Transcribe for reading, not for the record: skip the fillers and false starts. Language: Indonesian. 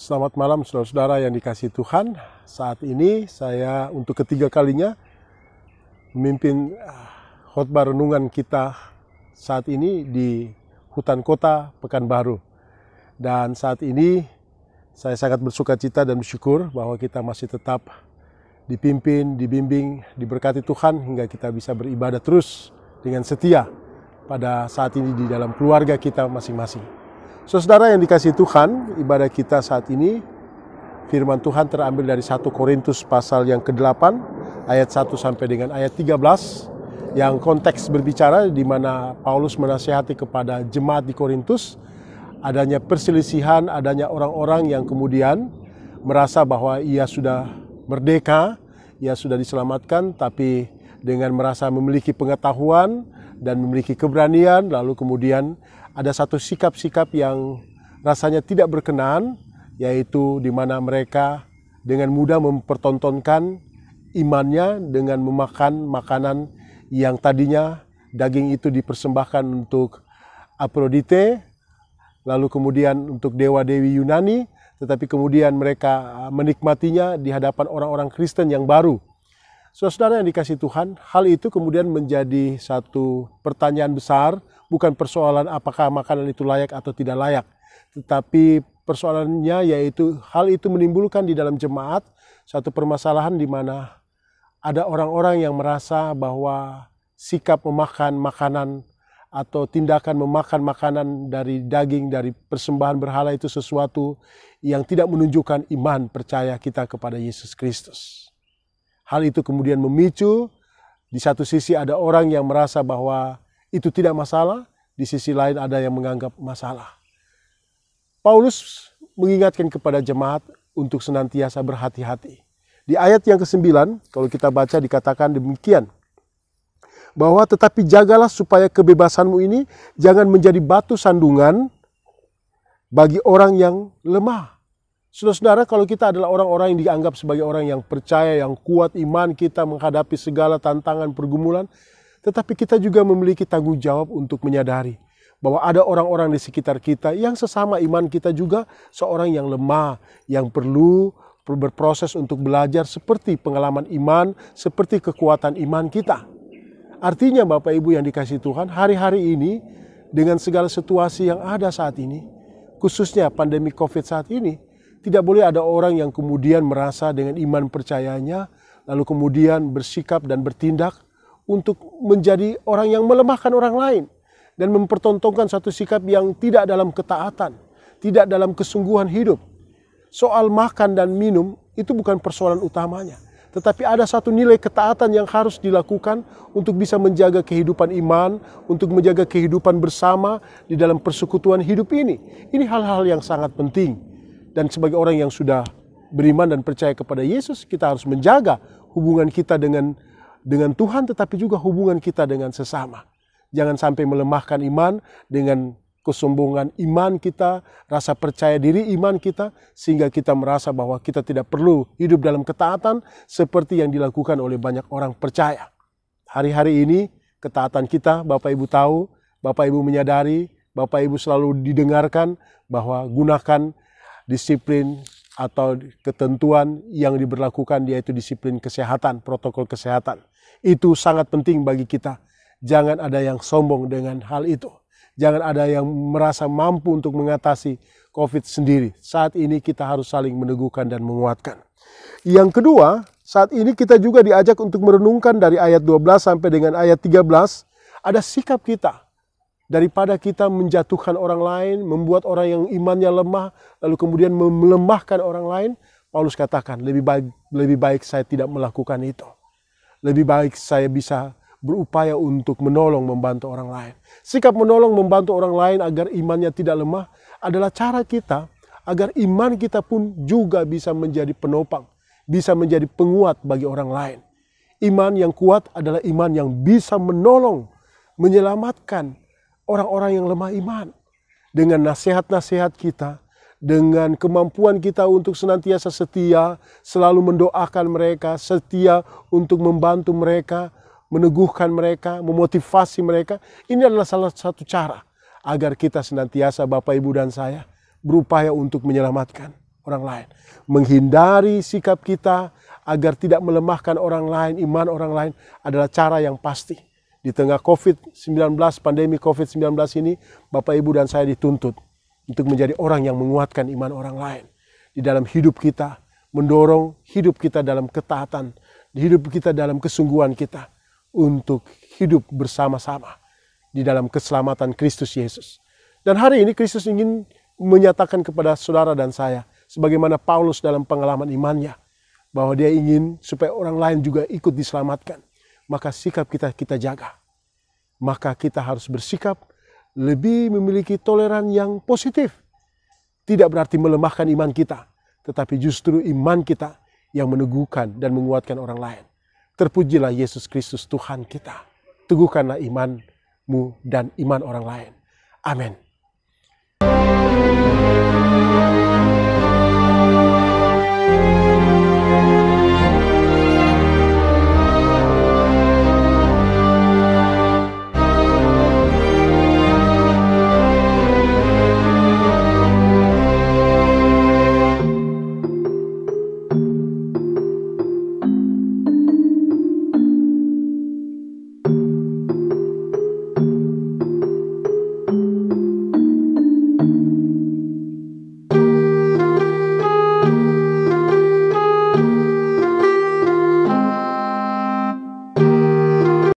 Selamat malam saudara-saudara yang dikasihi Tuhan. Saat ini saya untuk ketiga kalinya memimpin khotbah renungan kita saat ini di hutan kota Pekanbaru. Dan saat ini saya sangat bersukacita dan bersyukur bahwa kita masih tetap dipimpin, dibimbing, diberkati Tuhan hingga kita bisa beribadah terus dengan setia pada saat ini di dalam keluarga kita masing-masing. Saudara yang dikasihi Tuhan, ibadah kita saat ini, firman Tuhan terambil dari 1 Korintus pasal yang ke-8, ayat 1 sampai dengan ayat 13, yang konteks berbicara di mana Paulus menasihati kepada jemaat di Korintus, adanya perselisihan, adanya orang-orang yang kemudian merasa bahwa ia sudah merdeka, ia sudah diselamatkan, tapi dengan merasa memiliki pengetahuan dan memiliki keberanian, lalu kemudian ada satu sikap-sikap yang rasanya tidak berkenan, yaitu di mana mereka dengan mudah mempertontonkan imannya dengan memakan makanan yang tadinya daging itu dipersembahkan untuk Aphrodite, lalu kemudian untuk dewa-dewi Yunani, tetapi kemudian mereka menikmatinya di hadapan orang-orang Kristen yang baru. Saudara yang dikasihi Tuhan, hal itu kemudian menjadi satu pertanyaan besar, bukan persoalan apakah makanan itu layak atau tidak layak, tetapi persoalannya yaitu hal itu menimbulkan di dalam jemaat satu permasalahan di mana ada orang-orang yang merasa bahwa sikap memakan makanan atau tindakan memakan makanan dari daging, dari persembahan berhala itu sesuatu yang tidak menunjukkan iman percaya kita kepada Yesus Kristus. Hal itu kemudian memicu, di satu sisi ada orang yang merasa bahwa itu tidak masalah, di sisi lain ada yang menganggap masalah. Paulus mengingatkan kepada jemaat untuk senantiasa berhati-hati. Di ayat yang ke-9, kalau kita baca dikatakan demikian, bahwa tetapi jagalah supaya kebebasanmu ini jangan menjadi batu sandungan bagi orang yang lemah. Saudara-saudara, kalau kita adalah orang-orang yang dianggap sebagai orang yang percaya, yang kuat iman kita menghadapi segala tantangan pergumulan, tetapi kita juga memiliki tanggung jawab untuk menyadari bahwa ada orang-orang di sekitar kita yang sesama iman kita juga seorang yang lemah, yang perlu berproses untuk belajar seperti pengalaman iman, seperti kekuatan iman kita. Artinya Bapak Ibu yang dikasihi Tuhan, hari-hari ini dengan segala situasi yang ada saat ini, khususnya pandemi COVID saat ini, tidak boleh ada orang yang kemudian merasa dengan iman percayanya, lalu kemudian bersikap dan bertindak untuk menjadi orang yang melemahkan orang lain. Dan mempertontonkan satu sikap yang tidak dalam ketaatan, tidak dalam kesungguhan hidup. Soal makan dan minum itu bukan persoalan utamanya. Tetapi ada satu nilai ketaatan yang harus dilakukan untuk bisa menjaga kehidupan iman, untuk menjaga kehidupan bersama di dalam persekutuan hidup ini. Ini hal-hal yang sangat penting. Dan sebagai orang yang sudah beriman dan percaya kepada Yesus, kita harus menjaga hubungan kita dengan Tuhan, tetapi juga hubungan kita dengan sesama. Jangan sampai melemahkan iman dengan kesombongan iman kita, rasa percaya diri iman kita, sehingga kita merasa bahwa kita tidak perlu hidup dalam ketaatan seperti yang dilakukan oleh banyak orang percaya. Hari-hari ini ketaatan kita, Bapak Ibu tahu, Bapak Ibu menyadari, Bapak Ibu selalu didengarkan bahwa gunakan disiplin atau ketentuan yang diberlakukan, yaitu disiplin kesehatan, protokol kesehatan. Itu sangat penting bagi kita. Jangan ada yang sombong dengan hal itu. Jangan ada yang merasa mampu untuk mengatasi COVID sendiri. Saat ini kita harus saling meneguhkan dan menguatkan. Yang kedua, saat ini kita juga diajak untuk merenungkan dari ayat 12 sampai dengan ayat 13, ada sikap kita. Daripada kita menjatuhkan orang lain, membuat orang yang imannya lemah, lalu kemudian melemahkan orang lain, Paulus katakan, lebih baik saya tidak melakukan itu. Lebih baik saya bisa berupaya untuk menolong, membantu orang lain. Sikap menolong, membantu orang lain agar imannya tidak lemah adalah cara kita agar iman kita pun juga bisa menjadi penopang, bisa menjadi penguat bagi orang lain. Iman yang kuat adalah iman yang bisa menolong, menyelamatkan orang-orang yang lemah iman. Dengan nasihat-nasihat kita, dengan kemampuan kita untuk senantiasa setia, selalu mendoakan mereka, setia untuk membantu mereka, meneguhkan mereka, memotivasi mereka. Ini adalah salah satu cara agar kita senantiasa, Bapak, Ibu, dan saya, berupaya untuk menyelamatkan orang lain. Menghindari sikap kita agar tidak melemahkan orang lain, iman orang lain adalah cara yang pasti. Di tengah COVID-19, pandemi COVID-19 ini, Bapak, Ibu, dan saya dituntut untuk menjadi orang yang menguatkan iman orang lain. Di dalam hidup kita, mendorong hidup kita dalam ketaatan, hidup kita dalam kesungguhan kita untuk hidup bersama-sama di dalam keselamatan Kristus Yesus. Dan hari ini Kristus ingin menyatakan kepada saudara dan saya, sebagaimana Paulus dalam pengalaman imannya, bahwa dia ingin supaya orang lain juga ikut diselamatkan. Maka sikap kita jaga. Maka kita harus bersikap lebih memiliki toleran yang positif. Tidak berarti melemahkan iman kita, tetapi justru iman kita yang meneguhkan dan menguatkan orang lain. Terpujilah Yesus Kristus Tuhan kita. Teguhkanlah imanmu dan iman orang lain. Amin.